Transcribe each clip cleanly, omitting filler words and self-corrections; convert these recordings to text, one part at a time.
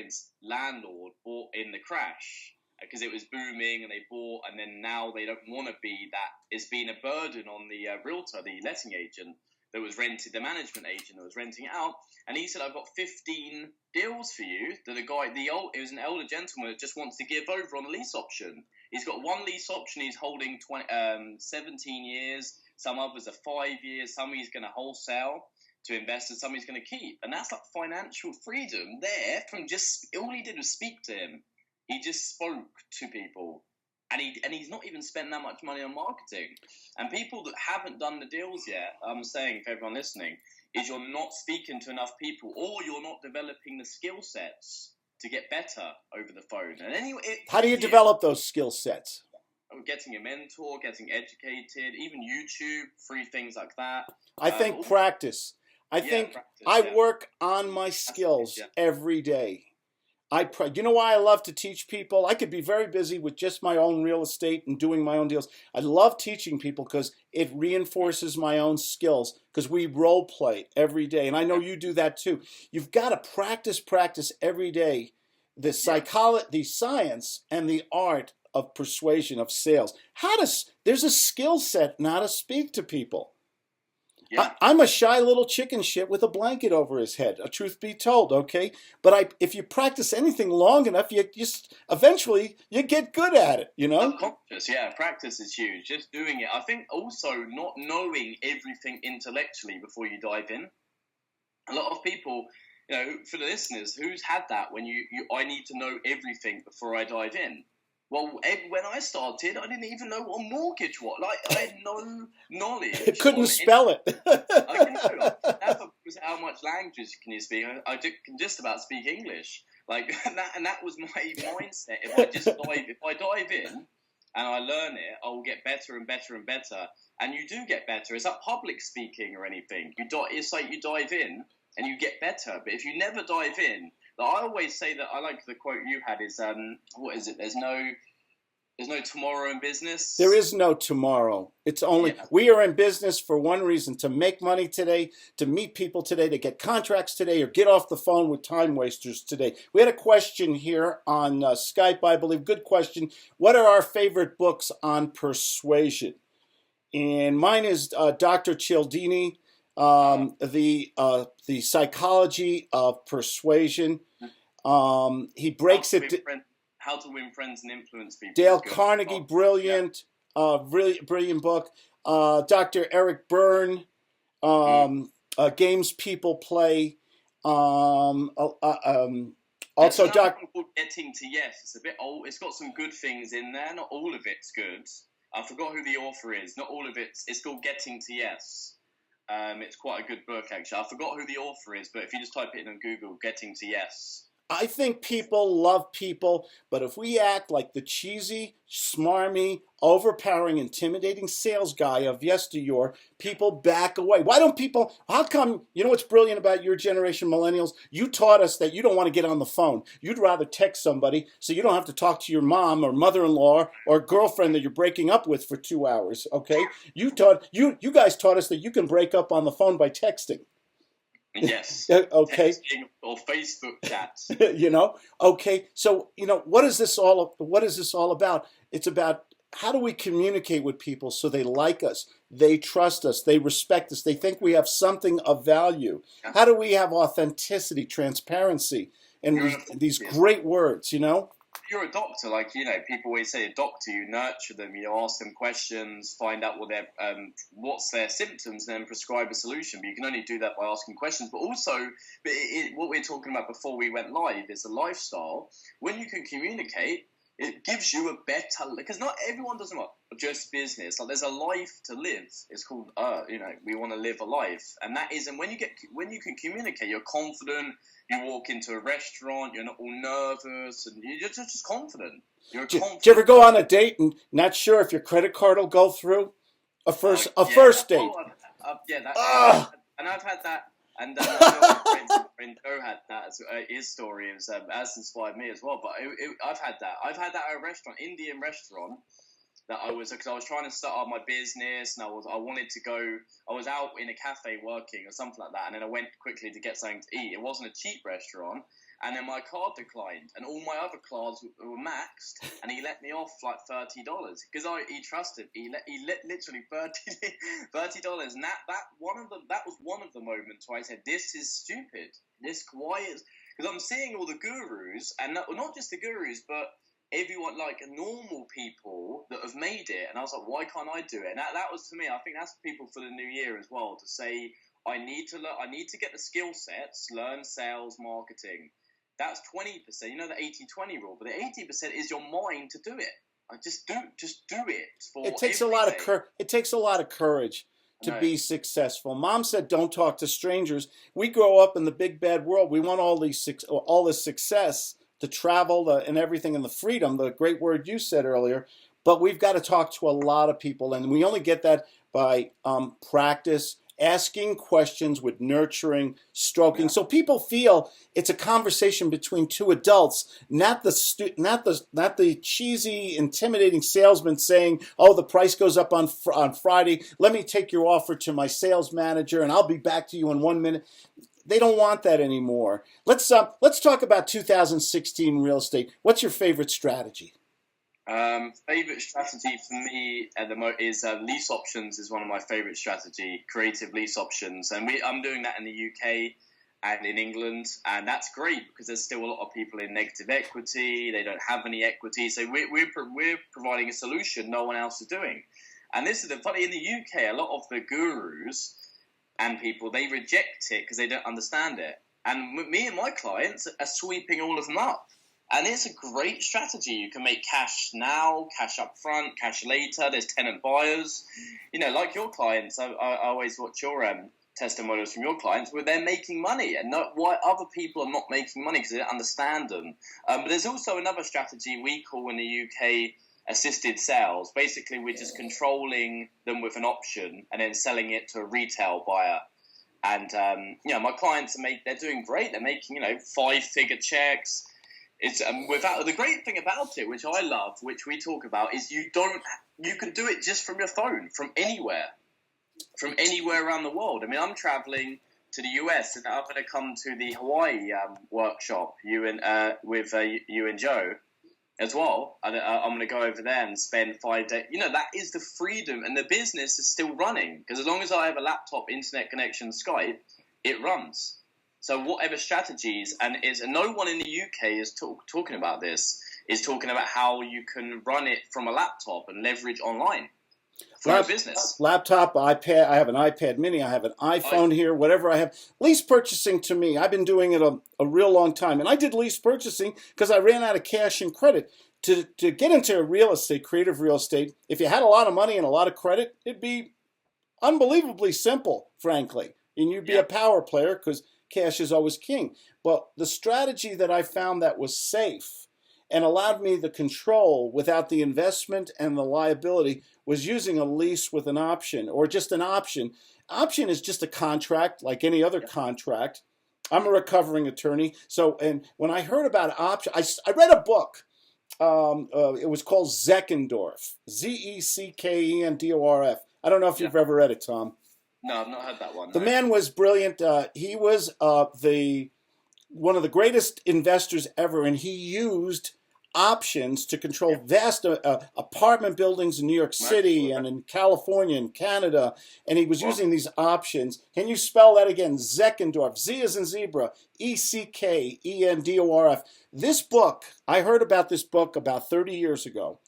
experienced landlord bought in the crash because it was booming and they bought, and then now they don't want to be that. It's been a burden on the realtor, the letting agent that was rented, the management agent that was renting it out. And he said, I've got 15 deals for you that it was an elder gentleman that just wants to give over on a lease option. He's got one lease option he's holding 17 years. Some others are 5 years. Some he's going to wholesale to investors. Some he's going to keep. And that's like financial freedom there from just, all he did was speak to him. He just spoke to people. And he's not even spent that much money on marketing. And people that haven't done the deals yet, I'm saying for everyone listening, is you're not speaking to enough people, or you're not developing the skill sets to get better over the phone. And anyway, how do you develop those skill sets? Getting a mentor, getting educated, even YouTube, free things like that. I think practice. I work on my skills every day. You know why I love to teach people? I could be very busy with just my own real estate and doing my own deals. I love teaching people because it reinforces my own skills, because we role play every day. And I know you do that too. You've got to practice every day the psychology, the science and the art of persuasion, of sales. There's a skill set now to speak to people. Yeah. I'm a shy little chicken shit with a blanket over his head, truth be told, okay? But if you practice anything long enough, eventually you get good at it, you know? Subconscious, practice is huge. Just doing it. I think also not knowing everything intellectually before you dive in. A lot of people, for the listeners, who's had that when I need to know everything before I dive in? Well, when I started, I didn't even know what a mortgage was. Like, I had no knowledge. Couldn't spell it. I can know. That's how much language can you speak? I can just about speak English. Like, that was my mindset. If I dive in and I learn it, I will get better and better and better. And you do get better. It's like public speaking or anything. It's like you dive in and you get better. But if you never dive in, I always say that, I like the quote you had is, what is it? There's no tomorrow in business. There is no tomorrow. It's only, we are in business for one reason: to make money today, to meet people today, to get contracts today, or get off the phone with time wasters today. We had a question here on Skype, I believe. Good question. What are our favorite books on persuasion? And mine is Dr. Cialdini, the psychology of persuasion. He breaks it. How to Win Friends and Influence People. Dale Carnegie, brilliant, really brilliant book. Dr. Eric Byrne, Games People Play. Also, called Getting to Yes. It's a bit old. It's got some good things in there. Not all of it's good. I forgot who the author is. Not all of it's called Getting to Yes. It's quite a good book, actually. I forgot who the author is, but if you just type it in on Google, Getting to Yes. I think people love people, but if we act like the cheesy, smarmy, overpowering, intimidating sales guy of yesteryear, people back away. How come, you know what's brilliant about your generation, millennials? You taught us that you don't want to get on the phone. You'd rather text somebody so you don't have to talk to your mom or mother-in-law or girlfriend that you're breaking up with for 2 hours, okay? You guys taught us that you can break up on the phone by texting. Yes. Okay. Texting or Facebook chats. Okay. So, what is this all about? It's about, how do we communicate with people so they like us, they trust us, they respect us, they think we have something of value? How do we have authenticity, transparency, and these great words, You're a doctor, people always say a doctor, you nurture them, ask them questions, find out what's their symptoms, then prescribe a solution. But you can only do that by asking questions. But also, what we're talking about before we went live is a lifestyle. When you can communicate, it gives you a better, because not everyone doesn't want just business. Like, there's a life to live. It's called, we want to live a life, and that is. And when you can communicate, you're confident. You walk into a restaurant, you're not all nervous, and you're just confident. Do you ever go on a date and not sure if your credit card will go through? A first date. And I've had that. And my friend Joe had that. His story has inspired me as well. But I've had that. I've had that at a restaurant, Indian restaurant. Because I was trying to start up my business, and I wanted to go. I was out in a cafe working or something like that, and then I went quickly to get something to eat. It wasn't a cheap restaurant, and then my card declined, and all my other cards were maxed, and he let me off like $30 because he trusted. He literally $30, and that was one of the moments where I said, "This is stupid. Why is?" Because I'm seeing all the gurus, and not just the gurus, but everyone, like normal people that have made it, and I was like, why can't I do it? And that was, to me, I think that's people for the new year as well, to say, I need to learn, I need to get the skill sets, learn sales, marketing. That's 20%, you know, the 80-20 rule, but the 80% is your mind to do it. Just do it. It takes a lot of courage to be successful. Mom said, don't talk to strangers. We grow up in the big bad world. We want all this success, the travel, and everything, and the freedom, the great word you said earlier. But we've got to talk to a lot of people, and we only get that by practice, asking questions with nurturing, stroking, so people feel it's a conversation between two adults, not the cheesy, intimidating salesman saying, "Oh, the price goes up on Friday. Let me take your offer to my sales manager, and I'll be back to you in 1 minute." They don't want that anymore. Let's talk about 2016 real estate. What's your favorite strategy? Favorite strategy for me at the moment is lease options. Is one of my favorite strategy, creative lease options, and I'm doing that in the UK and in England, and that's great because there's still a lot of people in negative equity. They don't have any equity, so we're providing a solution no one else is doing. And this is the funny, in the UK, a lot of the gurus and people, they reject it because they don't understand it. And me and my clients are sweeping all of them up. And it's a great strategy. You can make cash now, cash up front, cash later. There's tenant buyers. You know, like your clients, I always watch your testimonials from your clients where they're making money, and not why other people are not making money because they don't understand them. But there's also another strategy we call in the UK assisted sales. Basically, we're just controlling them with an option and then selling it to a retail buyer. And, my clients they're doing great. They're making, 5-figure checks. It's without the great thing about it, which I love, which we talk about, is you can do it just from your phone, from anywhere around the world. I mean, I'm traveling to the US, and I'm going to come to the Hawaii workshop. With you and Joe as well. I'm going to go over there and spend 5 days. That is the freedom, and the business is still running because as long as I have a laptop, internet connection, Skype, it runs. So whatever strategies, and no one in the UK is talking about this, is talking about how you can run it from a laptop and leverage online for your business. Laptop, iPad, I have an iPad mini, I have an iPhone here, whatever I have. Lease purchasing, to me, I've been doing it a real long time. And I did lease purchasing because I ran out of cash and credit. To get into real estate, creative real estate, if you had a lot of money and a lot of credit, it'd be unbelievably simple, frankly. And you'd be a power player because cash is always king. But the strategy that I found that was safe and allowed me the control without the investment and the liability was using a lease with an option, or just an option. Option is just a contract like any other contract. I'm a recovering attorney. And when I heard about option, I read a book. It was called Zeckendorf, Zeckendorf. I don't know if you've ever read it, Tom. No, I've not heard that one. The man was brilliant. He was one of the greatest investors ever, and he used options to control vast apartment buildings in New York City and in California and Canada, and he was using these options. Can you spell that again? Zeckendorf. Z as in zebra. Eckendorf. This book, I heard about this book about 30 years ago.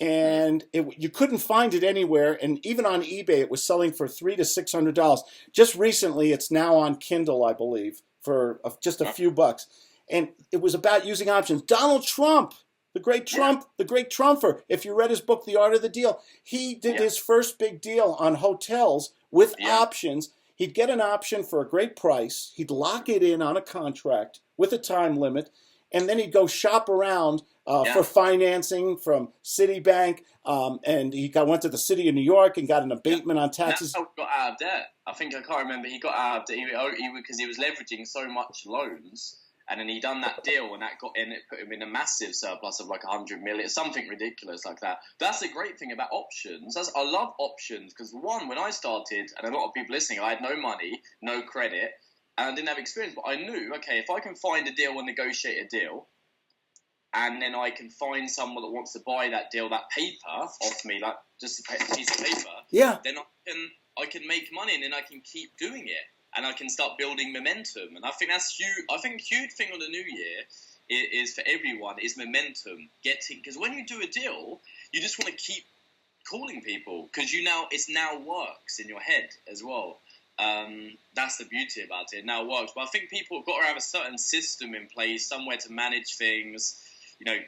And you couldn't find it anywhere, and even on eBay, it was selling for $300 to $600. Just recently, it's now on Kindle, I believe, for just a few bucks. And it was about using options. Donald Trump, the great Trumper. If you read his book, The Art of the Deal, he did his first big deal on hotels with options. He'd get an option for a great price. He'd lock it in on a contract with a time limit, and then he'd go shop around for financing from Citibank, and he went to the city of New York and got an abatement on taxes. That's how he got out of debt. I can't remember. He got out of debt because he was leveraging so much loans, and then he done that deal, and that put him in a massive surplus of like 100 million, something ridiculous like that. That's the great thing about options. I love options because when I started, and a lot of people listening, I had no money, no credit. and I didn't have experience, but I knew, okay, if I can find a deal and negotiate a deal, and then I can find someone that wants to buy that deal, that paper off me, like just a piece of paper, then I can make money, and then I can keep doing it, and I can start building momentum. And I think that's huge. I think a huge thing on the new year is for everyone is momentum. Because when you do a deal, you just want to keep calling people, because it's now works in your head as well. That's the beauty about it. It now works. But I think people have got to have a certain system in place, somewhere to manage things,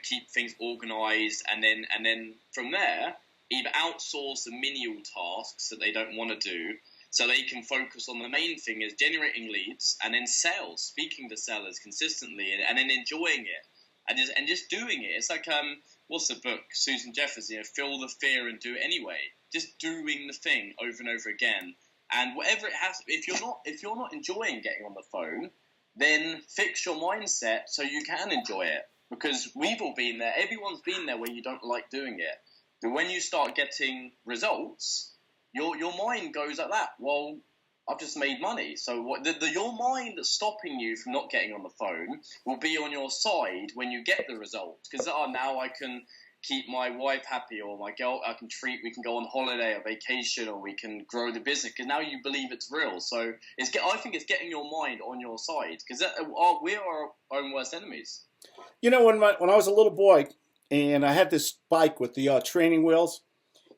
keep things organized, and then from there, either outsource the menial tasks that they don't want to do, so they can focus on the main thing is generating leads, and then sales, speaking to sellers consistently, and then enjoying it, and just doing it. It's like what's the book? Susan Jefferson, Feel the Fear and Do It Anyway. Just doing the thing over and over again. And whatever it has, if you're not enjoying getting on the phone, then fix your mindset so you can enjoy it. Because we've all been there. Everyone's been there where you don't like doing it. But when you start getting results, your mind goes like that. Well, I've just made money. So your mind that's stopping you from not getting on the phone will be on your side when you get the results. Because now I can keep my wife happy, or my girl, we can go on holiday or vacation, or we can grow the business, because now you believe it's real. So I think it's getting your mind on your side, because we are our own worst enemies. When I was a little boy, and I had this bike with the training wheels,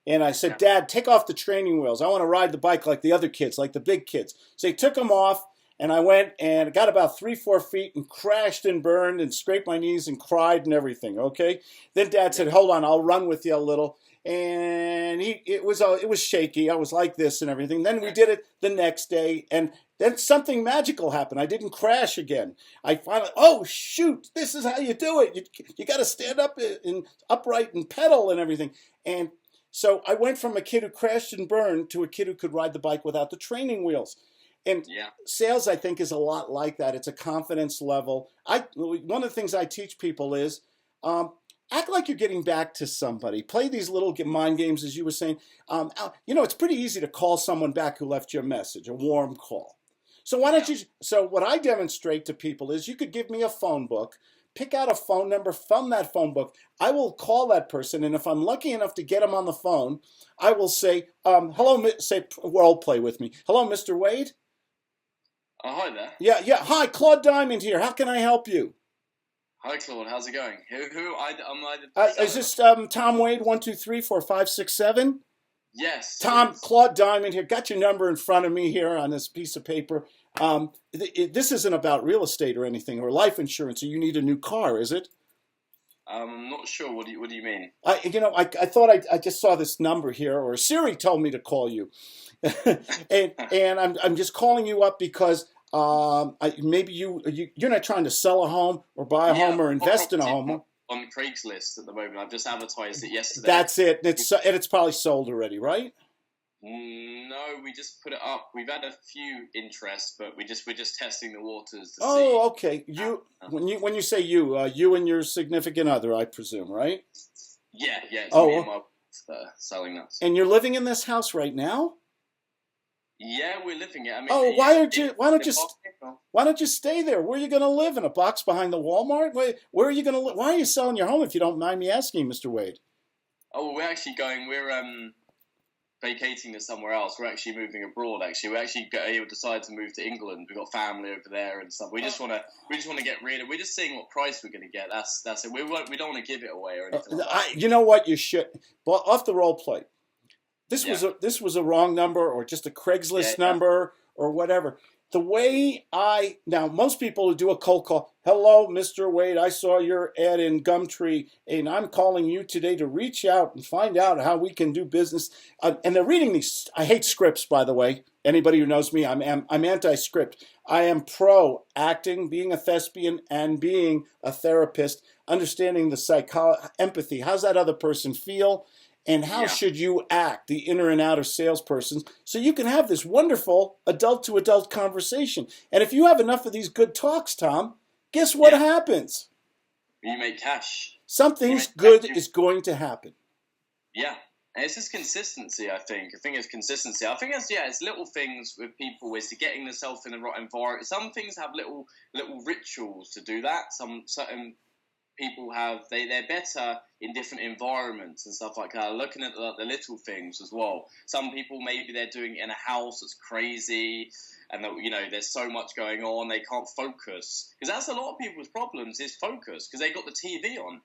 and I said, Dad, take off the training wheels. I want to ride the bike like the other kids, like the big kids. So he took them off, and I went and got about 3-4 feet and crashed and burned and scraped my knees and cried and everything, okay? Then Dad said, hold on, I'll run with you a little. And it was shaky. I was like this and everything. Then we did it the next day, and then something magical happened. I didn't crash again. I finally, oh, shoot, this is how you do it. You got to stand up and upright and pedal and everything. And so I went from a kid who crashed and burned to a kid who could ride the bike without the training wheels. And sales, I think, is a lot like that. It's a confidence level. One of the things I teach people is act like you're getting back to somebody. Play these little mind games, as you were saying. It's pretty easy to call someone back who left you a message, a warm call. So why don't you? So what I demonstrate to people is you could give me a phone book, pick out a phone number from that phone book. I will call that person, and if I'm lucky enough to get him on the phone, I will say, hello, say role play with me. Hello, Mr. Wade. Hi there. Yeah. Hi, Claude Diamond here. How can I help you? Hi, Claude. How's it going? Is this Tom Wade, 1, 2, 3, 4, 5, 6, 7? Yes. Claude Diamond here. Got your number in front of me here on this piece of paper. This isn't about real estate or anything, or life insurance, or you need a new car, is it? I'm not sure. What do you mean? I thought I just saw this number here, or Siri told me to call you, and I'm just calling you up because maybe you're not trying to sell a home or buy a home or invest in a home. On Craigslist at the moment. I've just advertised it yesterday. That's it. It's probably sold already, right? No, we just put it up. We've had a few interests, but we're just testing the waters to see. Oh, okay. When you say you and your significant other, I presume, right? Yeah. It's me and my wife selling us. And you're living in this house right now? Yeah, we're living it. I mean, why don't you stay there? Where are you going to live? In a box behind the Walmart? Where are you going to live? Why are you selling your home, if you don't mind me asking, Mr. Wade? Oh, we're actually we're vacating to somewhere else. We're actually moving abroad. Actually, we actually decided to move to England. We've got family over there and stuff. We just want to get rid of. We're just seeing what price we're going to get. That's it. We don't want to give it away or anything. Like that. You know what? You should. Well, off the role play. This was a wrong number, or just a Craigslist number, or whatever. The way now most people who do a cold call, hello, Mr. Wade, I saw your ad in Gumtree, and I'm calling you today to reach out and find out how we can do business. And they're reading these. I hate scripts, by the way. Anybody who knows me, I'm anti-script. I am pro acting, being a thespian, and being a therapist, understanding the empathy. How's that other person feel? And how should you act, the inner and outer salesperson, so you can have this wonderful adult-to-adult conversation. And if you have enough of these good talks, Tom, guess what happens? You make cash. Something good is going to happen. Yeah, And it's just consistency, I think. I think it's consistency. I think it's little things with people is to getting themselves in the right environment. Some things have little rituals to do that. Some certain people have they're better in different environments and stuff like that. Looking at the little things as well. Some people maybe they're doing it in a house that's crazy, and there's so much going on they can't focus, because that's a lot of people's problems is focus, because they got the TV on,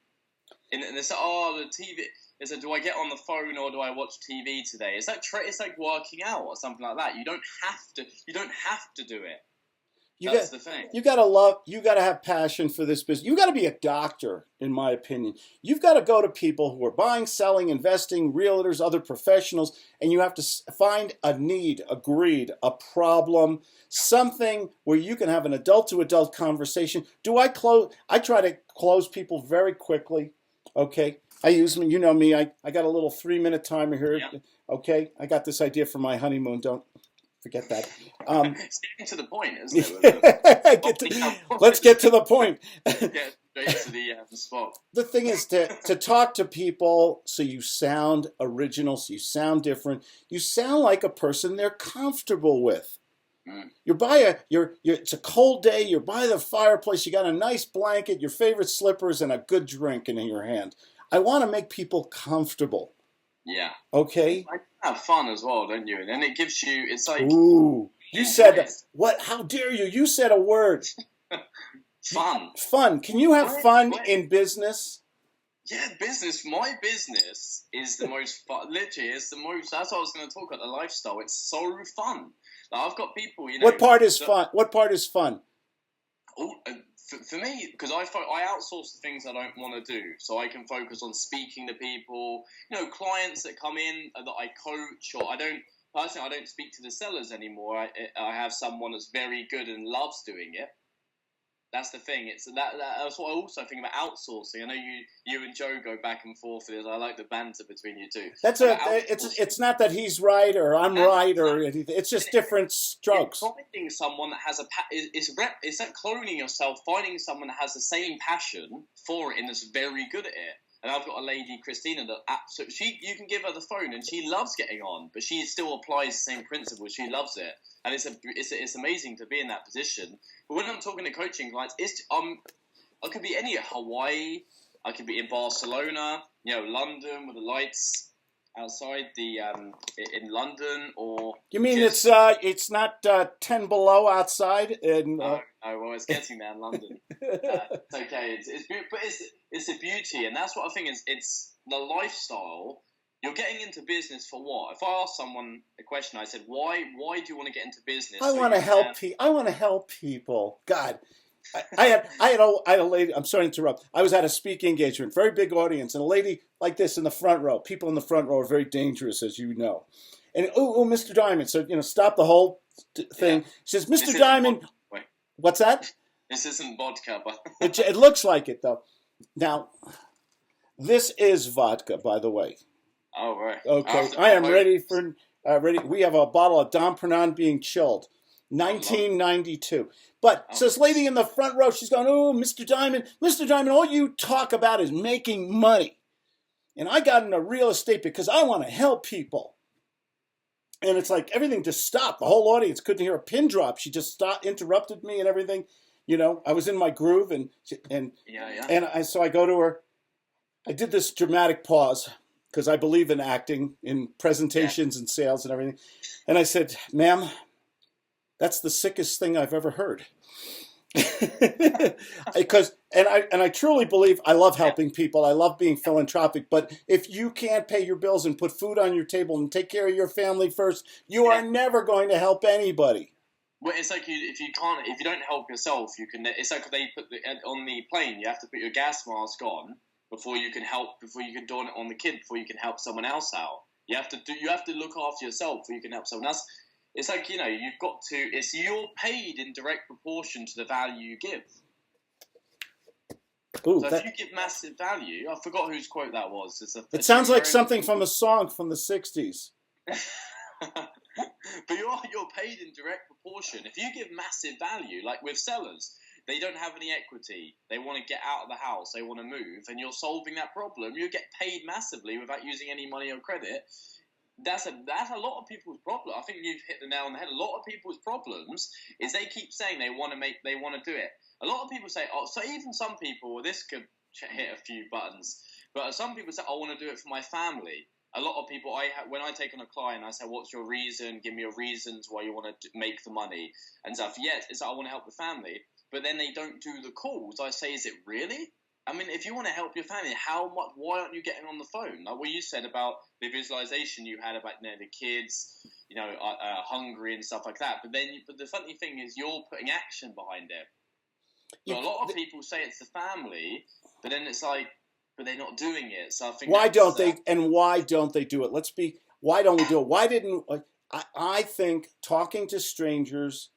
and they say, oh, the TV. They said, do I get on the phone or do I watch TV today? It's like working out or something like that. You don't have to do it. That's the thing. You gotta have passion for this business. You gotta be a doctor, in my opinion. You've got to go to people who are buying, selling, investing, realtors, other professionals, and you have to find a need, a greed, a problem, something where you can have an adult-to-adult conversation. I try to close people very quickly, okay? I use them, you know me, I got a little 3-minute timer here, okay? I got this idea for my honeymoon, don't forget that. It's getting to the point, isn't it? Let's get to the point. Get straight to the spot. The thing is to talk to people so you sound original, so you sound different, you sound like a person they're comfortable with. It's a cold day, you're by the fireplace, you got a nice blanket, your favorite slippers, and a good drink in your hand. I want to make people comfortable. Yeah. Okay? You have fun as well, don't you? And then it gives you, it's like... Ooh. You said that. What? How dare you? You said a word. Fun. Fun. Can you have fun in business? Yeah, business. My business is the most fun. Literally, it's the most... That's what I was going to talk about, the lifestyle. It's so fun. Like, I've got people, What part is fun? What part is fun? Oh, for me, because I outsource the things I don't want to do, so I can focus on speaking to people, clients that come in that I coach, or I don't speak to the sellers anymore. I have someone that's very good and loves doing it. That's the thing. That's what I also think about outsourcing. I know you and Joe go back and forth with this. I like the banter between you two. It's not that he's right or I'm right or anything. It's just different strokes. Finding someone that has it's like cloning yourself. Finding someone that has the same passion for it and is very good at it. And I've got a lady, Christina, that you can give her the phone and she loves getting on, but she still applies the same principles. She loves it, and it's amazing to be in that position. But when I'm talking to coaching clients, I could be Hawaii, I could be in Barcelona, London with the lights outside in London, or you mean it's not 10 below outside in well, it's getting there in London. It's okay, but it's a beauty, and that's what I think is it's the lifestyle. You're getting into business for what? If I ask someone a question, I said, why do you want to get into business? I want to help people. I want to help people. God. I had a lady. I'm sorry to interrupt. I was at a speaking engagement, very big audience, and a lady like this in the front row. People in the front row are very dangerous, as you know. And Mr. Diamond. So stop the whole thing. Yeah. She says, Mr. Diamond. What's that? This isn't vodka, but it looks like it though. Now, this is vodka, by the way. Oh right. Okay, I am ready for ready. We have a bottle of Dom Perignon being chilled, 1992. But so this lady in the front row, she's going, oh, Mr. Diamond, all you talk about is making money. And I got into real estate because I want to help people. And it's like everything just stopped. The whole audience couldn't hear a pin drop. She just interrupted me and everything. I was in my groove so I go to her. I did this dramatic pause because I believe in acting, in presentations and sales and everything. And I said, ma'am, that's the sickest thing I've ever heard. Because I truly believe I love helping people. I love being philanthropic. But if you can't pay your bills and put food on your table and take care of your family first, you are never going to help anybody. Well, it's like if you don't help yourself, you can. It's like they put on the plane. You have to put your gas mask on before you can don it on the kid before you can help someone else out. You have to look after yourself before you can help someone else. It's like, you've got to, you're paid in direct proportion to the value you give. Ooh, so if you give massive value, I forgot whose quote that was. It sounds like something from a song from the 60s. But you're paid in direct proportion. If you give massive value, like with sellers, they don't have any equity. They want to get out of the house. They want to move, and you're solving that problem. You get paid massively without using any money or credit. That's a lot of people's problem. I think you've hit the nail on the head. A lot of people's problems is they keep saying they want to do it. A lot of people say, so even some people, well, this could hit a few buttons, but some people say, I want to do it for my family. A lot of people, when I take on a client, I say, what's your reason? Give me your reasons why you want to make the money and stuff. Yes, it's like, I want to help the family, but then they don't do the calls. I say, is it really? I mean, if you want to help your family, why aren't you getting on the phone? Like what you said about the visualization you had about the kids, hungry and stuff like that. But the funny thing is you're putting action behind it. But a lot of people say it's the family, but then it's like, but they're not doing it. So I think why don't they do it? Why don't we do it? I think talking to strangers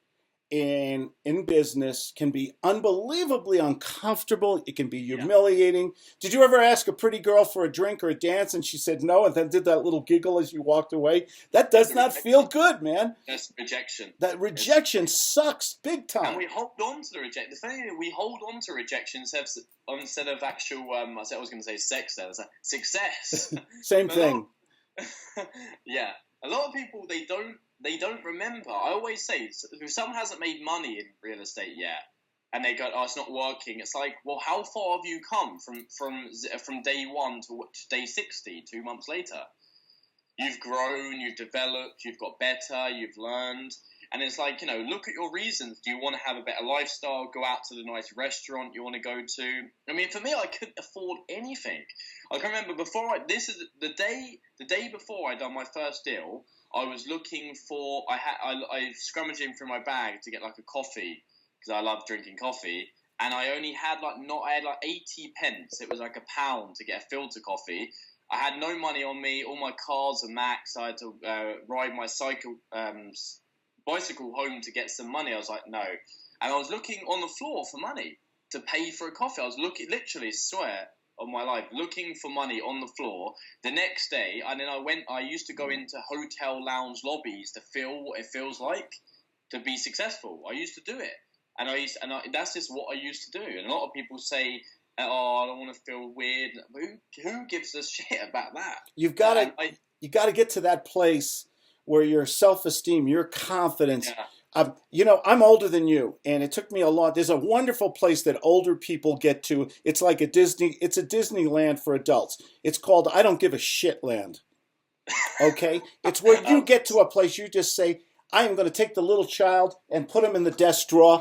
in business can be unbelievably uncomfortable. It can be humiliating. Yeah. Did you ever ask a pretty girl for a drink or a dance and she said no and then did that little giggle as you walked away? That does not feel good, man. That's rejection. That rejection sucks big time. And we hold on to the rejection. The thing is, we hold on to rejection instead of actual, I was going to say sex there. It's like success. Same thing. Yeah. A lot of people, they don't remember. I always say, if someone hasn't made money in real estate yet, and they go, it's not working, it's like, well, how far have you come from day one to day 60, 2 months later? You've grown, you've developed, you've got better, you've learned. And it's like, look at your reasons. Do you want to have a better lifestyle, go out to the nice restaurant you want to go to? I mean, for me, I couldn't afford anything. I can remember this is the day before I done my first deal, I was looking for, I scrummaging through my bag to get like a coffee, because I love drinking coffee, and I only had I had 80 pence. It was like £1 to get a filter coffee. I had no money on me. All my cars are maxed. I had to ride my bicycle home to get some money. I was like, no. And I was looking on the floor for money to pay for a coffee. I was literally, swear on my life, looking for money on the floor. The next day, and then I used to go into hotel lounge lobbies to feel what it feels like to be successful. I used to do it. And that's just what I used to do. And a lot of people say, I don't want to feel weird. Who gives a shit about that? You got to get to that place where your self-esteem, your confidence. Yeah. I'm older than you, and it took me a lot. There's a wonderful place that older people get to. It's like it's a Disneyland for adults. It's called I Don't Give a Shit Land. Okay? It's where you get to a place you just say, I am going to take the little child and put him in the desk drawer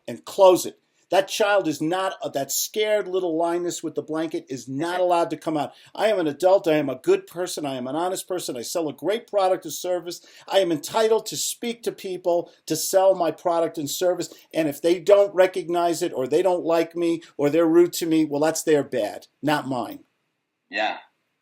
and close it. That child is not, that scared little lioness with the blanket is not allowed to come out. I am an adult. I am a good person. I am an honest person. I sell a great product or service. I am entitled to speak to people, to sell my product and service. And if they don't recognize it, or they don't like me, or they're rude to me, well, that's their bad, not mine. Yeah.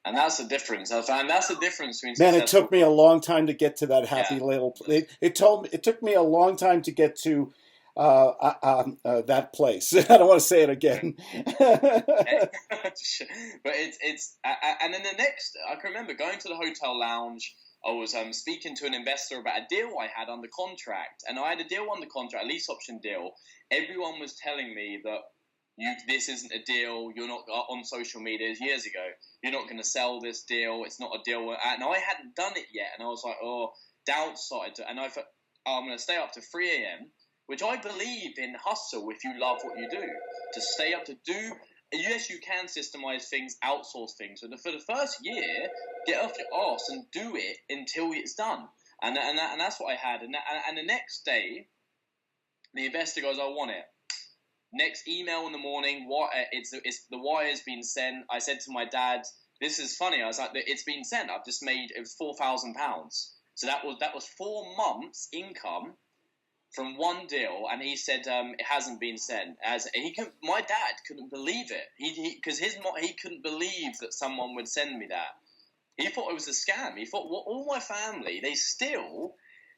And that's the difference. I found that's the difference between Man, it took me a long time to get to that happy little place. It took me a long time to get to that place. I don't want to say it again. But it's and then the next, I can remember going to the hotel lounge. I was speaking to an investor about a deal I had under contract, and I had a deal under contract, a lease option deal. Everyone was telling me that this isn't a deal. You're not on social media years ago. You're not going to sell this deal. It's not a deal. And I hadn't done it yet, and I was like, doubt started to. And I thought, I'm going to stay up to 3 a.m., which I believe in hustle if you love what you do. To stay up to do. Yes, you can systemize things, outsource things. But for the first year, get off your arse and do it until it's done. And that's what I had. And the next day, the investor goes, I want it. Next email in the morning, the wire's been sent. I said to my dad, this is funny. I was like, it's been sent. I've just made it was £4,000. So that was 4 months income from one deal, and he said it hasn't been sent. My dad couldn't believe it. He couldn't believe that someone would send me that. He thought it was a scam. He thought, well, all my family, they still.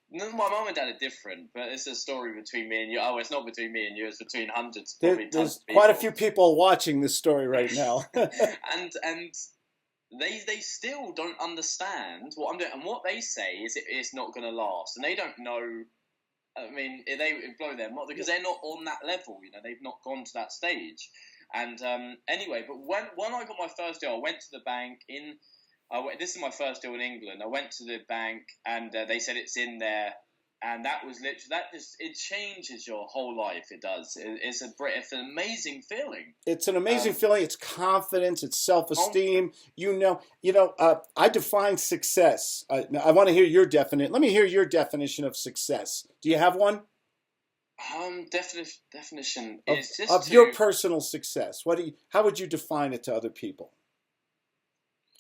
My mum and dad are different, but it's a story between me and you. Oh, it's not between me and you. It's between hundreds. There's quite a few people watching this story right now, and they still don't understand what I'm doing. And what they say is it's not going to last, and they don't know I mean, they would blow their mind because they're not on that level. You know, they've not gone to that stage. And anyway, but when I got my first deal, I went to the bank this is my first deal in England. I went to the bank and they said it's in there. And that was literally, it changes your whole life. It does. It's an amazing feeling. It's an amazing feeling. It's confidence. It's self-esteem. I define success. I want to hear your definition. Let me hear your definition of success. Do you have one? Definition is just of your personal success. How would you define it to other people?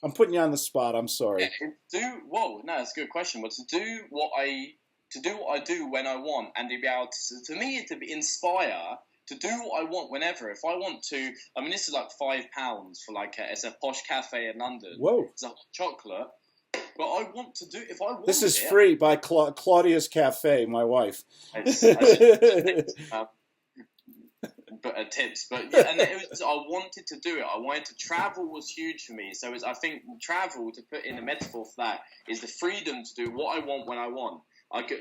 I'm putting you on the spot. I'm sorry. That's a good question. But to do what I do when I want, and to be able to inspire to do what I want whenever. If I want to, I mean, this is like £5 for it's a posh cafe in London. Whoa! It's a hot chocolate, but I want to do if I want. This is free by Claudia's Cafe, my wife. Tips, but yeah, and I wanted to do it. I wanted to travel was huge for me. So I think travel, to put in a metaphor for that, is the freedom to do what I want when I want.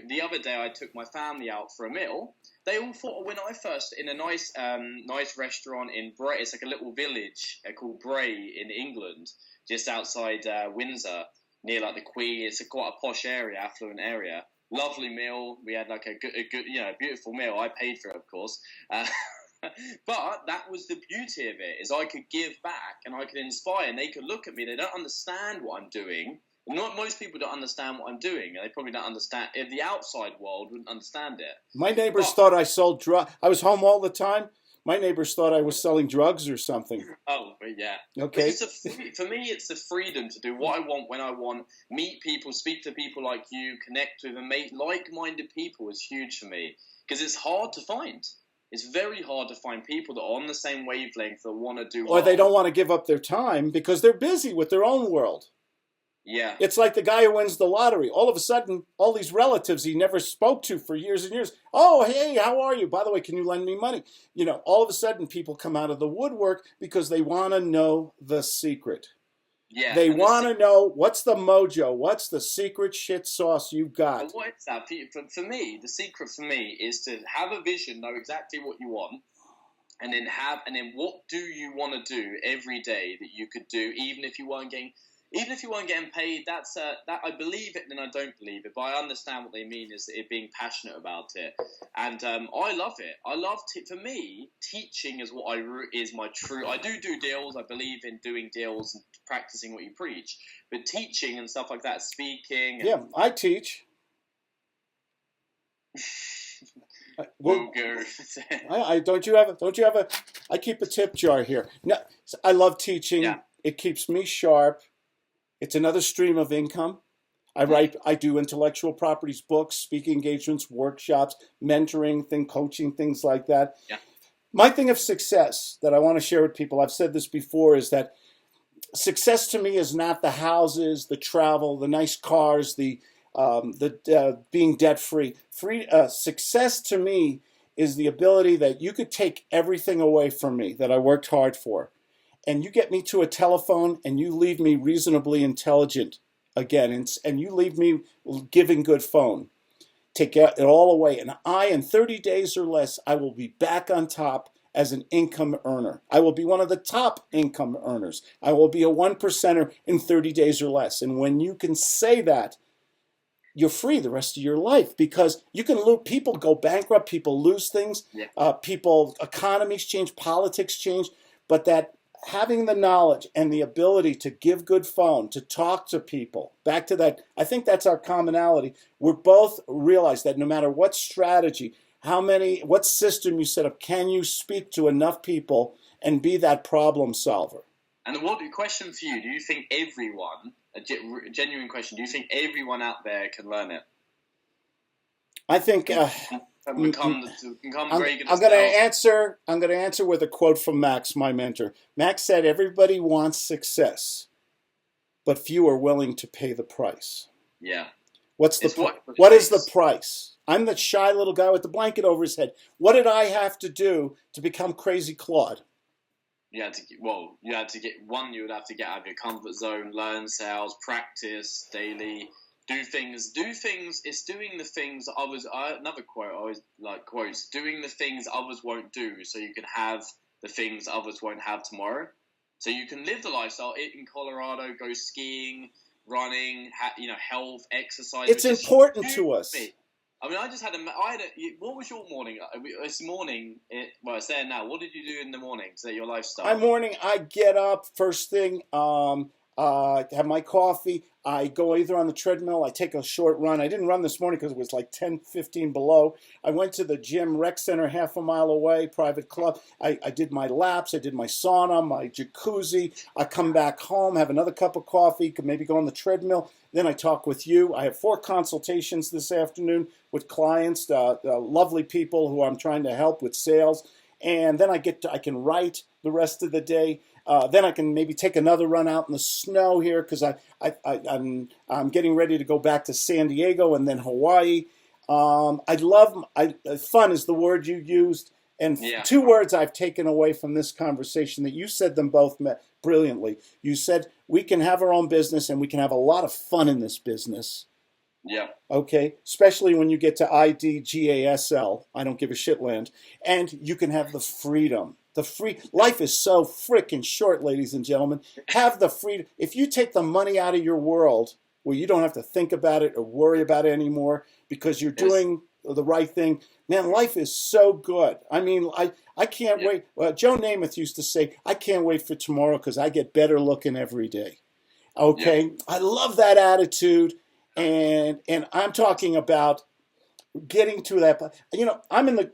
The other day I took my family out for a meal. They all thought when I first in a nice restaurant in Bray. It's like a little village called Bray in England, just outside Windsor, near like the Queen. It's quite a posh area, affluent area. Lovely meal. We had like a good, beautiful meal. I paid for it, of course. But that was the beauty of it, is I could give back and I could inspire, and they could look at me. They don't understand what I'm doing. Not most people don't understand what I'm doing. They probably don't understand. If the outside world wouldn't understand it. My neighbors thought I sold drugs. I was home all the time. My neighbors thought I was selling drugs or something. Oh, yeah. Okay. For me, it's the freedom to do what I want when I want. Meet people, speak to people like you, connect with and make like-minded people is huge for me, because it's hard to find. It's very hard to find people that are on the same wavelength that want to do. Or they don't want to give up their time because they're busy with their own world. Yeah. It's like the guy who wins the lottery. All of a sudden, all these relatives he never spoke to for years and years. Oh, hey, how are you? By the way, can you lend me money? All of a sudden people come out of the woodwork because they want to know the secret. Yeah. They want to know what's the mojo, what's the secret shit sauce you've got. Well, what is that? For me, the secret for me is to have a vision, know exactly what you want, and then what do you want to do every day that you could do, even if you weren't getting paid. That I believe it, and I don't believe it, but I understand what they mean is it being passionate about it, and I love it. I love for me, teaching is is my true. I do deals. I believe in doing deals and practicing what you preach, but teaching and stuff like that, speaking. Yeah, I teach. Don't you have a? I keep a tip jar here. No, I love teaching. Yeah. It keeps me sharp. It's another stream of income. I do intellectual properties books, speaking engagements, workshops, mentoring, coaching, things like that. Yeah. My thing of success that I want to share with people, I've said this before, is that success to me is not the houses, the travel, the nice cars, the being debt free. Success to me is the ability that you could take everything away from me that I worked hard for, and you get me to a telephone and you leave me reasonably intelligent again, and you leave me giving good phone. Take it all away, and in 30 days or less, I will be back on top as an income earner. I will be one of the top income earners. I will be a 1%er in 30 days or less. And when you can say that, you're free the rest of your life, because you can lose. People go bankrupt. People lose things. Yeah. Economies change. Politics change. But that having the knowledge and the ability to give good phone, to talk to people, back to that, I think that's our commonality. We're both realize that no matter what strategy, what system you set up, can you speak to enough people and be that problem solver? And what question for you? Do you think everyone, a genuine question, do you think everyone out there can learn it? I think I'm going to answer with a quote from Max, my mentor. Max said, "Everybody wants success, but few are willing to pay the price." Yeah. What is the price? I'm the shy little guy with the blanket over his head. What did I have to do to become crazy Claude? You would have to get out of your comfort zone, learn sales, practice daily, Do things. It's doing the things that others. Another quote I always like quotes. Doing the things others won't do, so you can have the things others won't have tomorrow. So you can live the lifestyle in Colorado, go skiing, running, health, exercise. It's important to us. I mean, what was your morning? This morning, it's there now. What did you do in the morning? Is that your lifestyle? I get up first thing, have my coffee. I go either on the treadmill, I take a short run. I didn't run this morning because it was like 10, 15 below. I went to the gym, rec center, half a mile away, private club. I did my laps, I did my sauna, my jacuzzi. I come back home, have another cup of coffee, could maybe go on the treadmill. Then I talk with you. I have 4 consultations this afternoon with clients, lovely people who I'm trying to help with sales. And then I can write the rest of the day. Then I can maybe take another run out in the snow here because I'm getting ready to go back to San Diego and then Hawaii. Fun is the word you used, and 2 words I've taken away from this conversation that you said them both brilliantly. You said we can have our own business and we can have a lot of fun in this business. Yeah. Okay. Especially when you get to IDGASL. I don't give a shit land. And you can have the freedom. Life is so freaking short, ladies and gentlemen. Have the freedom. If you take the money out of your world where you don't have to think about it or worry about it anymore because you're doing the right thing, man, life is so good. I mean, I can't wait. Well, Joe Namath used to say, I can't wait for tomorrow because I get better looking every day. Okay. Yeah. I love that attitude. And I'm talking about getting to that. I'm going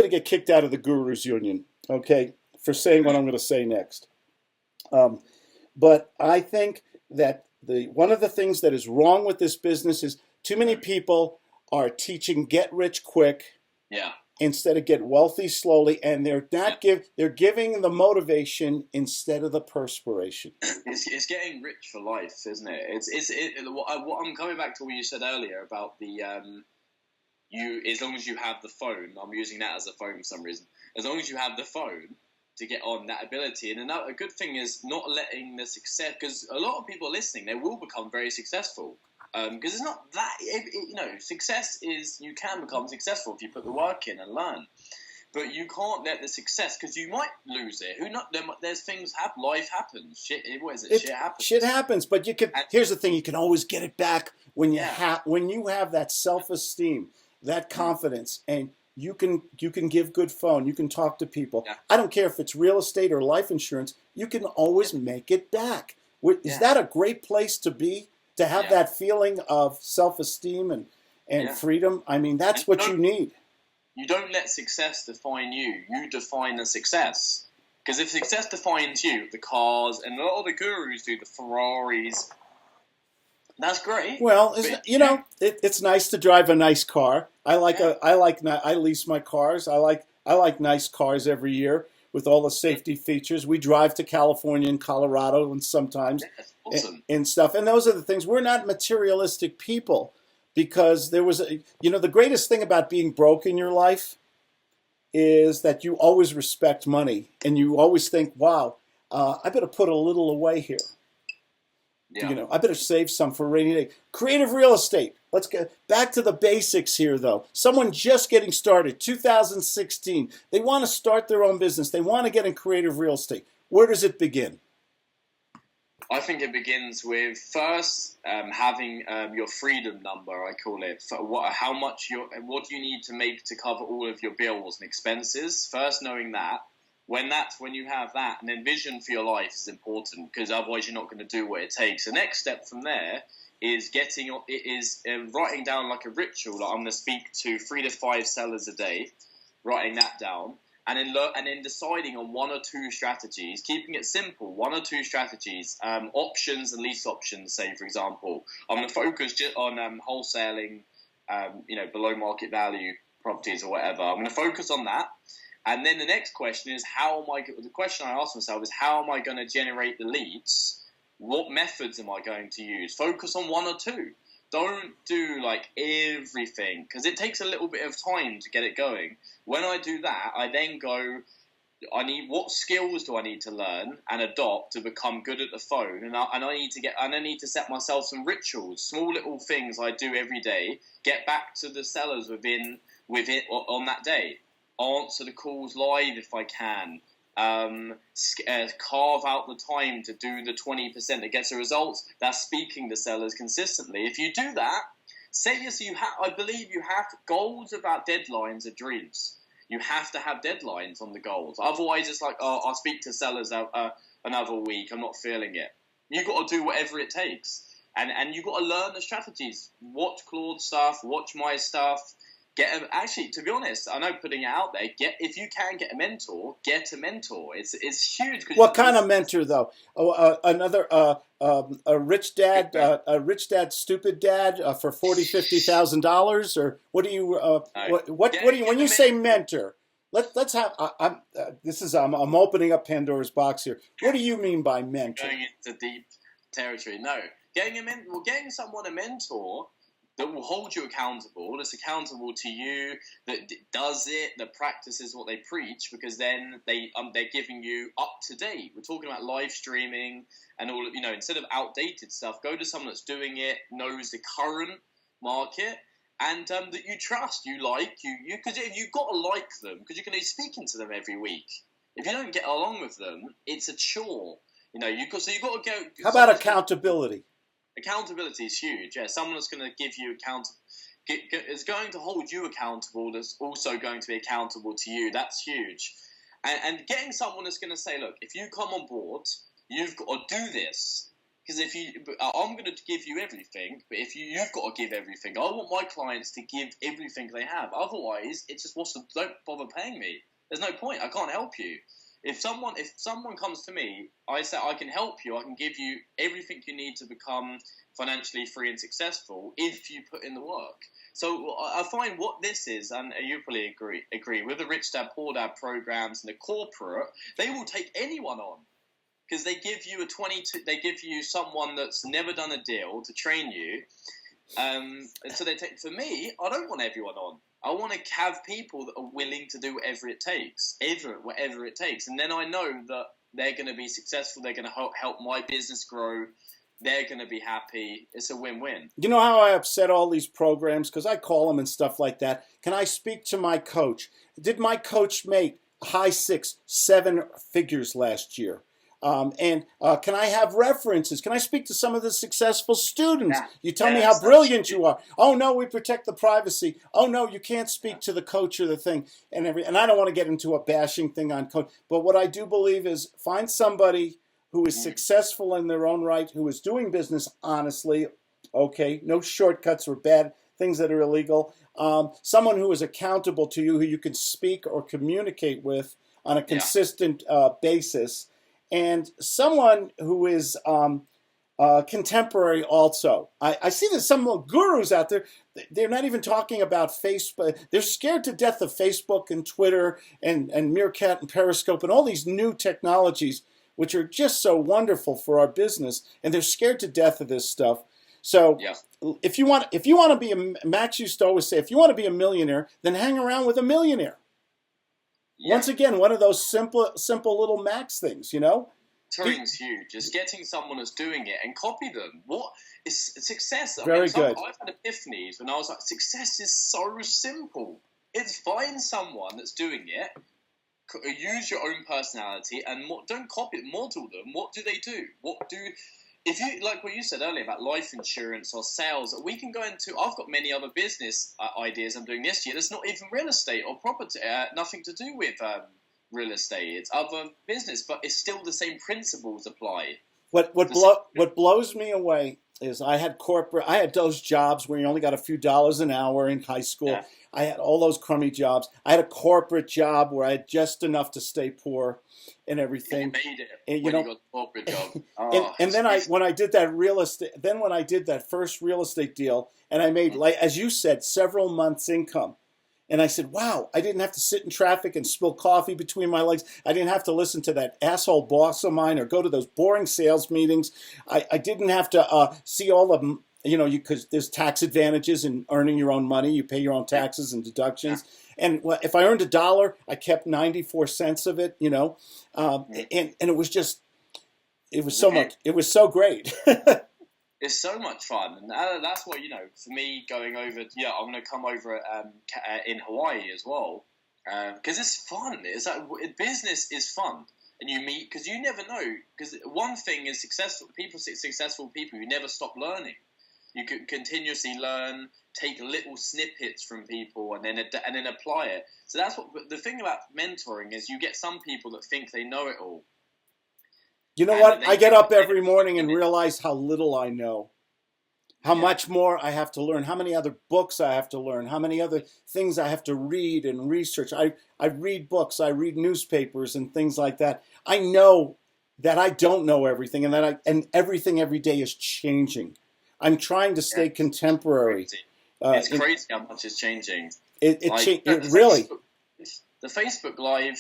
to get kicked out of the Gurus Union, okay, for saying what I'm going to say next. But I think that one of the things that is wrong with this business is too many people are teaching get rich quick, instead of get wealthy slowly, and they're giving the motivation instead of the perspiration. It's getting rich for life, isn't it? What I'm coming back to what you said earlier about the as long as you have the phone. I'm using that as a phone for some reason. As long as you have the phone to get on that ability, and a good thing is not letting the success, because a lot of people listening, they will become very successful. Because it's not that, success is, you can become successful if you put the work in and learn. But you can't let the success, because you might lose it. There's things happen, life happens. Shit happens. Shit happens, but here's the thing, you can always get it back when you have that self-esteem, that confidence, and you can give good phone, you can talk to people. Yeah. I don't care if it's real estate or life insurance, you can always make it back. Is that a great place to be? To have that feeling of self-esteem and freedom, I mean, that's what you need. You don't let success define you. You define the success. Because if success defines you, the cars, and a lot of the gurus do, the Ferraris, that's great. Well, it's nice to drive a nice car. I lease my cars. I like nice cars every year with all the safety features. We drive to California and Colorado and sometimes. Awesome. And stuff. And those are the things. We're not materialistic people because there was the greatest thing about being broke in your life is that you always respect money and you always think, wow, I better put a little away here. Yeah. I better save some for a rainy day. Creative real estate. Let's get back to the basics here, though. Someone just getting started, 2016. They want to start their own business. They want to get in creative real estate. Where does it begin? I think it begins with first having your freedom number, I call it. What do you need to make to cover all of your bills and expenses? First, knowing that. When you have that, and then vision for your life is important because otherwise you're not going to do what it takes. The next step from there is writing down like a ritual. Like I'm going to speak to 3 to 5 sellers a day, writing that down. And then deciding on 1 or 2 strategies, keeping it simple, 1 or 2 strategies, options and lease options, say, for example. I'm going to focus just on wholesaling, below market value properties or whatever. I'm going to focus on that. And then the next question is, the question I ask myself is, how am I going to generate the leads? What methods am I going to use? Focus on 1 or 2. Don't do like everything because it takes a little bit of time to get it going. When I do that, I then go, what skills do I need to learn and adopt to become good at the phone, and I need to set myself some rituals, small little things I do every day. Get back to the sellers within on that day. Answer the calls live if I can. Carve out the time to do the 20% that gets the results. That's speaking to sellers consistently. If you do that, I believe you have goals about deadlines are dreams. You have to have deadlines on the goals. Otherwise, it's like, oh, I'll speak to sellers another week. I'm not feeling it. You've got to do whatever it takes. And you've got to learn the strategies. Watch Claude's stuff. Watch my stuff. Actually, to be honest, I know putting it out there, if you can get a mentor, get a mentor. It's huge. What kind of mentor, though? A rich dad, stupid dad for $40,000-$50,000, or what do you? What do you when you say mentor? Let's have. I'm opening up Pandora's box here. What do you mean by mentor? Going into deep territory. No, getting someone a mentor that will hold you accountable, that's accountable to you, that does it, that practices what they preach, because then they're giving you up to date. We're talking about live streaming and all of, instead of outdated stuff, go to someone that's doing it, knows the current market, and that you trust, you like, because you've got to like them, because you're going to be speaking to them every week. If you don't get along with them, it's a chore. You've got to go. How about accountability? Accountability is huge. Yeah, someone that's going to give you is going to hold you accountable. That's also going to be accountable to you. That's huge. And getting someone that's going to say, look, if you come on board, you've got to do this. Because I'm going to give you everything, but you've got to give everything. I want my clients to give everything they have. Otherwise, it's just don't bother paying me. There's no point. I can't help you. If someone comes to me, I say I can help you. I can give you everything you need to become financially free and successful if you put in the work. So I find what this is, and you probably agree with the Rich Dad Poor Dad programs and the corporate, they will take anyone on because they give you they give you someone that's never done a deal to train you. So for me, I don't want everyone on. I want to have people that are willing to do whatever it takes, whatever it takes. And then I know that they're going to be successful. They're going to help my business grow. They're going to be happy. It's a win-win. You know how I upset all these programs? Because I call them and stuff like that. Can I speak to my coach? Did my coach make high 6-7 figures last year? Can I have references? Can I speak to some of the successful students? Yeah. You tell me how brilliant you are. Oh, no, we protect the privacy. Oh, no, you can't speak to the coach or the thing. And I don't want to get into a bashing thing on coach. But what I do believe is find somebody who is successful in their own right, who is doing business honestly. Okay, no shortcuts or bad things that are illegal. Someone who is accountable to you, who you can speak or communicate with on a consistent basis. And someone who is contemporary also. I see there's some gurus out there, they're not even talking about Facebook. They're scared to death of Facebook and Twitter and Meerkat and Periscope and all these new technologies, which are just so wonderful for our business. And they're scared to death of this stuff. So if you want to be Max used to always say, if you want to be a millionaire, then hang around with a millionaire. Yeah. Once again, one of those simple little Max things, Turing's huge. Just getting someone that's doing it and copy them. What is success? Very good. I've had epiphanies when I was like, success is so simple. It's find someone that's doing it, use your own personality, and don't copy it. Model them. What do they do? If you like what you said earlier about life insurance or sales, we can go into. I've got many other business ideas I'm doing this year. There's not even real estate or property, nothing to do with real estate. It's other business, but it's still the same principles apply. What blows me away is I had those jobs where you only got a few dollars an hour in high school. Yeah. I had all those crummy jobs. I had a corporate job where I had just enough to stay poor and everything. And you made it you got a corporate job. And then when I did that first real estate deal, and I made, like as you said, several months' income. And I said, wow, I didn't have to sit in traffic and spill coffee between my legs. I didn't have to listen to that asshole boss of mine or go to those boring sales meetings. I didn't have to see all of them. Because there's tax advantages in earning your own money. You pay your own taxes and deductions. And if I earned $1, I kept 94 cents of it, and it was just, it was so much, it was so great. It's so much fun, and that's what, for me going over. Yeah, I'm going to come over in Hawaii as well, because it's fun. It's like business is fun, and you meet, because you never know. Because one thing is successful people. You never stop learning. You can continuously learn, take little snippets from people, and then apply it. So that's what the thing about mentoring is. You get some people that think they know it all. You know what? I get up every morning and realize how little I know, how much more I have to learn, how many other books I have to learn, how many other things I have to read and research. I read books, I read newspapers and things like that. I know that I don't know everything, and everything every day is changing. I'm trying to stay contemporary. It's crazy how much is changing. It really. The Facebook Live.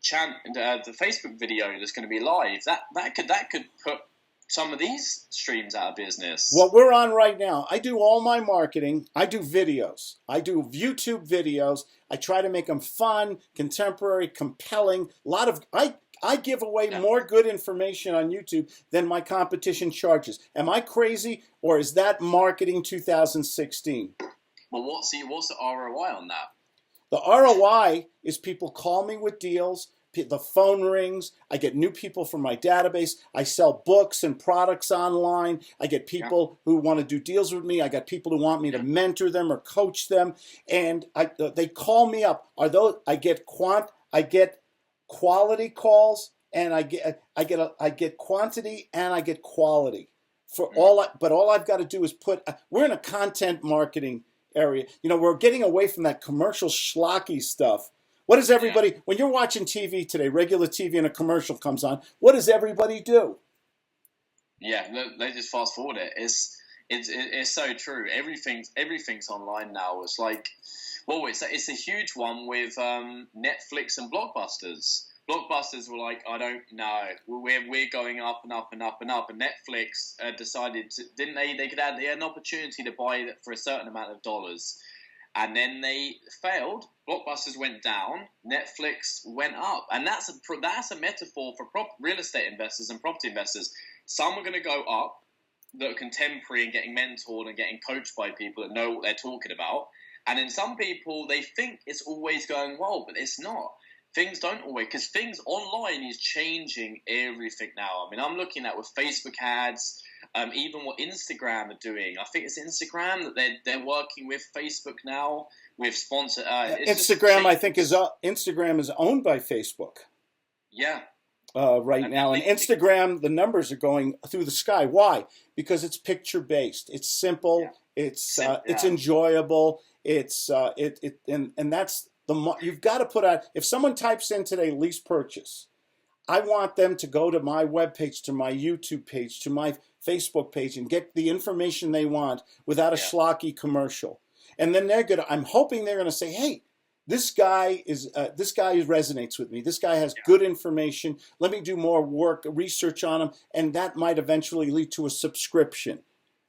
The Facebook video that's going to be live, that could put some of these streams out of business. What we're on right now, I do all my marketing. I do videos. I do YouTube videos. I try to make them fun, contemporary, compelling. I give away more good information on YouTube than my competition charges. Am I crazy, or is that marketing 2016? Well, what's the ROI on that? The ROI is people call me with deals, the phone rings, I get new people from my database, I sell books and products online, I get people who want to do deals with me, I got people who want me to mentor them or coach them, and they call me up. I get quality calls, and I get quantity, and I get quality. But all I've got to do is we're in a content marketing area. We're getting away from that commercial schlocky stuff. What does everybody, when you're watching TV today, regular TV, and a commercial comes on, what does everybody do? Yeah, they just fast forward it. It's so true. Everything's online now. It's like, well, it's a huge one with Netflix and Blockbusters. Blockbusters were like, I don't know, we're going up and up and up and up, and Netflix decided didn't they? They had an opportunity to buy it for a certain amount of dollars, and then they failed. Blockbusters went down, Netflix went up, and that's a metaphor for real estate investors and property investors. Some are going to go up that are contemporary and getting mentored and getting coached by people that know what they're talking about, and then some people, they think it's always going well, but it's not. Things don't always, because things online is changing everything now. I mean, I'm looking at with Facebook ads, even what Instagram are doing. I think it's Instagram that they're working with Facebook now with sponsor. Instagram, I think, Instagram is owned by Facebook. Yeah. Right now, and Instagram, the numbers are going through the sky. Why? Because it's picture based. It's simple. Yeah. It's enjoyable. And that's. You've got to put out, if someone types in today lease purchase, I want them to go to my webpage, to my YouTube page, to my Facebook page, and get the information they want without a schlocky commercial. And then I'm hoping they're going to say, hey, this guy resonates with me. This guy has good information. Let me do more research on him, and that might eventually lead to a subscription.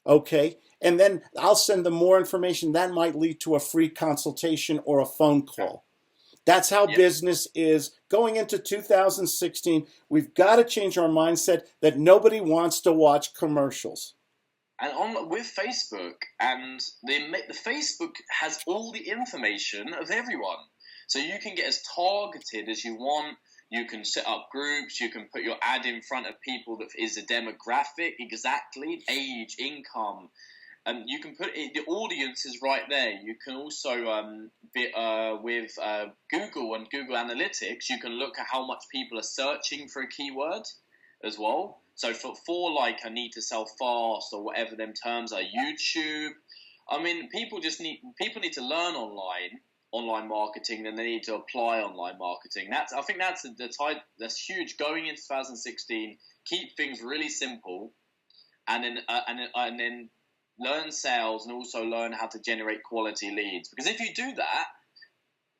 Okay? And then I'll send them more information. That might lead to a free consultation or a phone call. That's how business is. Going into 2016, we've got to change our mindset that nobody wants to watch commercials. And with Facebook, and the Facebook has all the information of everyone. So you can get as targeted as you want. You can set up groups. You can put your ad in front of people that is a demographic, exactly, age, income. And you can put it, the audience is right there. You can also, with Google and Google Analytics, you can look at how much people are searching for a keyword as well. So for like, I need to sell fast or whatever them terms are, YouTube. I mean, people need to learn online marketing, and they need to apply online marketing. I think that's that's huge. Going into 2016, keep things really simple, and then learn sales, and also learn how to generate quality leads. Because if you do that,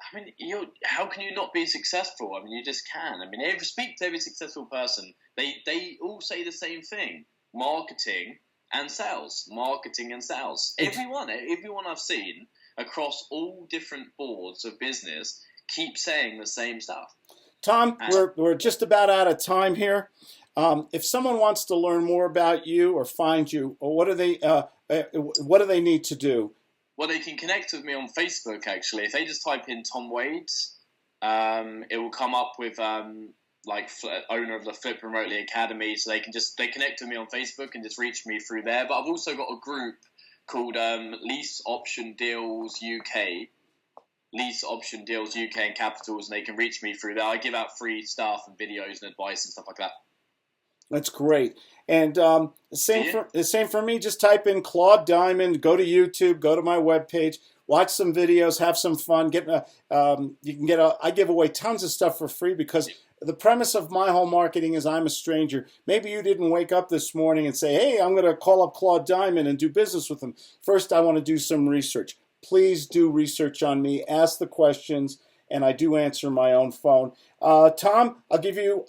I mean, how can you not be successful? I mean, you just can. I mean, speak to every successful person. They all say the same thing: marketing and sales. Marketing and sales. Everyone I've seen. across all different boards of business keep saying the same stuff. Tom, we're just about out of time here. If someone wants to learn more about you or find you, or what do they need to do? Well, they can connect with me on Facebook, actually. If they just type in Tom Wade, it will come up with owner of the Flip Remotely Academy. So they connect with me on Facebook and just reach me through there. But I've also got a group called Lease Option Deals UK. Lease Option Deals UK and Capitals, and they can reach me through there. I give out free stuff and videos and advice and stuff like that. That's great. And the same for me. Just type in Claude Diamond, go to YouTube, go to my webpage, watch some videos, have some fun. I give away tons of stuff for free because the premise of my whole marketing is I'm a stranger. Maybe you didn't wake up this morning and say, hey, I'm going to call up Claude Diamond and do business with him. First, I want to do some research. Please do research on me. Ask the questions, and I do answer my own phone. Tom, I'll give you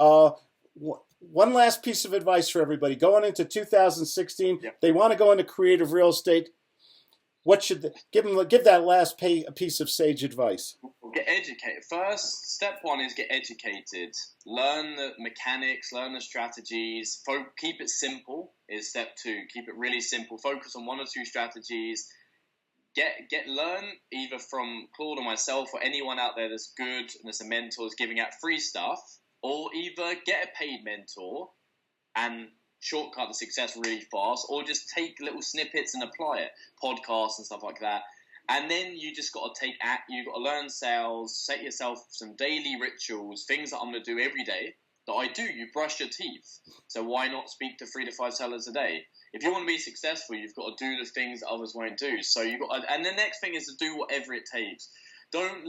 one last piece of advice for everybody. Going into 2016, they want to go into creative real estate. What should they give that last piece of sage advice? Get educated. First, step one is get educated. Learn the mechanics, learn the strategies. Keep it simple is step two. Keep it really simple. Focus on one or two strategies. Learn either from Claude or myself or anyone out there that's good and that's a mentor is giving out free stuff, or either get a paid mentor and shortcut the success really fast, or just take little snippets and apply it, podcasts and stuff like that. And then you just got to you've got to learn sales, set yourself some daily rituals, things that I'm going to do every day that I do. You brush your teeth. So why not speak to 3 to 5 sellers a day? If you want to be successful, you've got to do the things that others won't do. So and the next thing is to do whatever it takes. Don't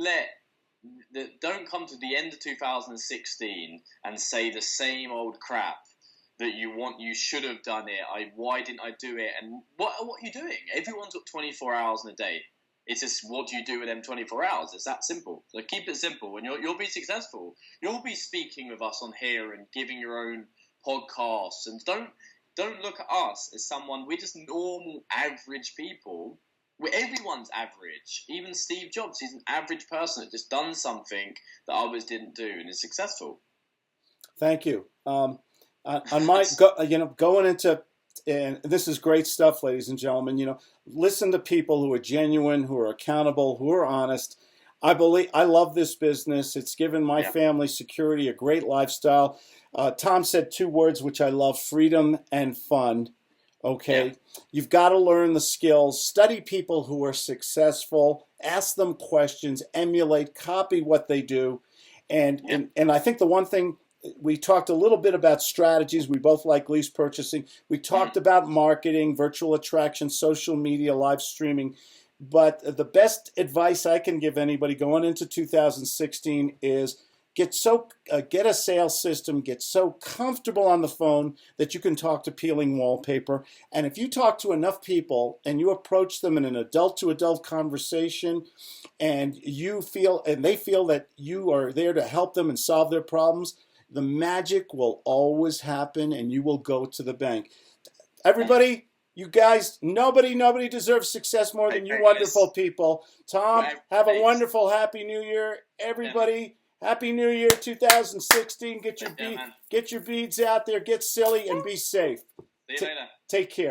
come to the end of 2016 and say the same old crap that you should have done it. Why didn't I do it? And what are you doing? Everyone's got 24 hours in a day. It's just what do you do with them 24 hours? It's that simple. So keep it simple, and you'll be successful. You'll be speaking with us on here and giving your own podcasts. And don't look at us as someone. We're just normal, average people. Everyone's average. Even Steve Jobs, he's an average person that just done something that others didn't do and is successful. Thank you. On my going into, and this is great stuff, ladies and gentlemen. Listen to people who are genuine, who are accountable, who are honest. I love this business. It's given my family security, a great lifestyle. Tom said 2 words which I love: freedom and fun. Okay, you've got to learn the skills, study people who are successful, ask them questions, emulate, copy what they do. And I think the one thing, we talked a little bit about strategies. We both like lease purchasing. We talked about marketing, virtual attraction, social media, live streaming. But the best advice I can give anybody going into 2016 is get a sales system, get so comfortable on the phone that you can talk to peeling wallpaper. And if you talk to enough people and you approach them in an adult-to-adult conversation, and they feel that you are there to help them and solve their problems, the magic will always happen, and you will go to the bank. Everybody, you guys, nobody deserves success more than you wonderful people. Tom, have a wonderful, happy New Year. Everybody, happy New Year 2016. Get your beads out there, get silly, and be safe. See you later. Take care.